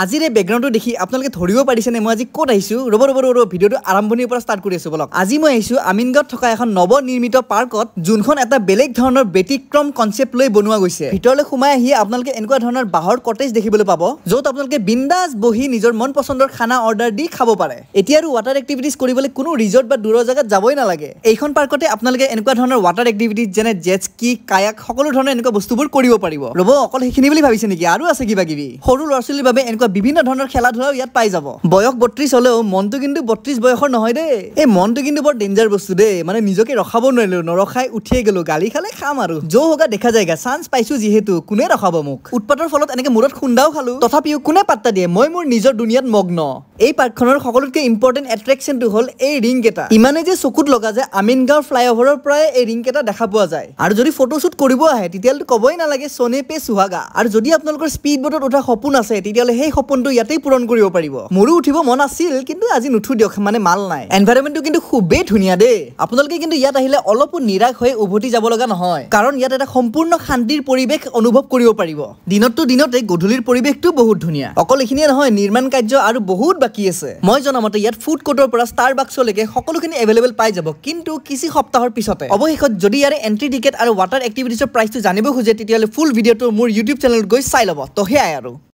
আজিৰ এই বেকগ্ৰাউণ্ডটো দেখি আপোনালোকে ধৰিব পাৰিছেনে মই আজি ক'ত আহিছো ৰব ভিডিঅ'টো আৰম্ভণিৰ পৰা ষ্টাৰ্ট কৰি আছো বলক আজি মই আহিছো আমিনগাঁৱত থকা এখন নৱনিৰ্মিত পাৰ্কত যোনখন এটা বেলেগ ধৰণৰ ব্যতিক্ৰম কনসেপ্ট লৈ বনোৱা গৈছে ভিতৰলৈ সোমাই আহি আপোনালোকে এনেকুৱা ধৰণৰ বাহৰ কটেজ দেখিবলৈ পাব য'ত আপোনালোকে বিন্দাস বহি নিজৰ মন পছন্দৰ খানা অৰ্ডাৰ দি খাব পাৰে এতিয়া আৰু ৱাটাৰ এক্টিভিটিজ কৰিবলৈ কোনো ৰিজৰ্ট বা দূৰৰ জাগাত যাবই নালাগে এইখন পাৰ্কতে আপোনালোকে এনেকুৱা ধৰণৰ ৱাটাৰ এক্টিভিটিজ যেনে জেট স্কি কায়াক সকলো ধৰণৰ এনেকুৱা বস্তুবোৰ কৰিব পাৰিব ৰব অকল সেইখিনি বুলি ভাবিছে নেকি আৰু আছে কিবা কিবি সৰু ল'ৰা-ছোৱালীৰ বাবে এনেকুৱা বিভিন্ন ধৰণৰ খেলা ধূলা ইয়াত পাই যাব বয়স 32 হলেও মনটো কিন্তু 32 বয়সৰ নহয় দে এই মনটো কিন্তু বৰ ডেঞ্জাৰ বস্তু দে মানে নিজকে ৰখাব নোৱাৰিলো নৰখাই উঠিয়ে গলো গালি খালে খাম আৰু জো হোগা দেখা যায়গা চান্স পাইছো যিহেতু কোনে ৰখাব মোক উৎপাতৰ ফলত এনেকে মূৰত খুন্দাও খালো তথাপিও কোনে পাত্তা দিয়ে মই মোৰ নিজৰ দুনিয়াত মগ্ন এই পাৰ্কখনৰ সকলোতকৈ ইম্পৰ্টেন্ট এট্ৰেকশনটো হল এই ৰিং কেটা ইমানে যে চকুত লগা যে আমিনগাঁও ফ্লাইওভাৰৰ পৰাই এই ৰিং কেটা দেখা পোৱা যায় আৰু যদি ফটোশুট কৰিব আহে তেতিয়ালে কবই নালাগে সোনে পে সুহাগা আৰু যদি আপোনালোকৰ স্পিড বোটত উঠা সপোন আছে তেতিয়ালে সেই সপোনটো ইয়াতেই পূৰণ কৰিব পাৰিব মোৰো উঠিব মন আছিল কিন্তু আজি নুঠু দিয়ক মানে মাল নাই এনভাইৰনমেন্টটো কিন্তু খুবেই ধুনীয়া দে আপোনালোকে কিন্তু ইয়াত আহিলে অলপো নিৰাশ হৈ উভতি যাব লগা নহয় কাৰণ ইয়াত এটা সম্পূৰ্ণ শান্তিৰ পৰিৱেশ অনুভৱ কৰিব পাৰিব দিনতে গধূলিৰ পৰিৱেশটো বহুত ধুনীয়া অকল এখিনিয়ে নহয় নিৰ্মাণ কাৰ্য আৰু বহুত বাকি আছে মই জনামতে ইয়াত ফুড কোৰ্টৰ পৰা ষ্টাৰবাক্সলৈকে সকলোখিনি এভেইলেবল পাই যাব কিন্তু কিছু সপ্তাহৰ পিছতে অৱশেষত যদি ইয়াৰ এন্ট্ৰি টিকেট আৰু ৱাটাৰ এক্টিভিটিজৰ প্ৰাইচটো জানিব খোজে তেতিয়ালে ফুল ভিডিঅ'টো মোৰ ইউটিউব চেনেলত গৈ চাই ল'ব তো হেয়াই আৰু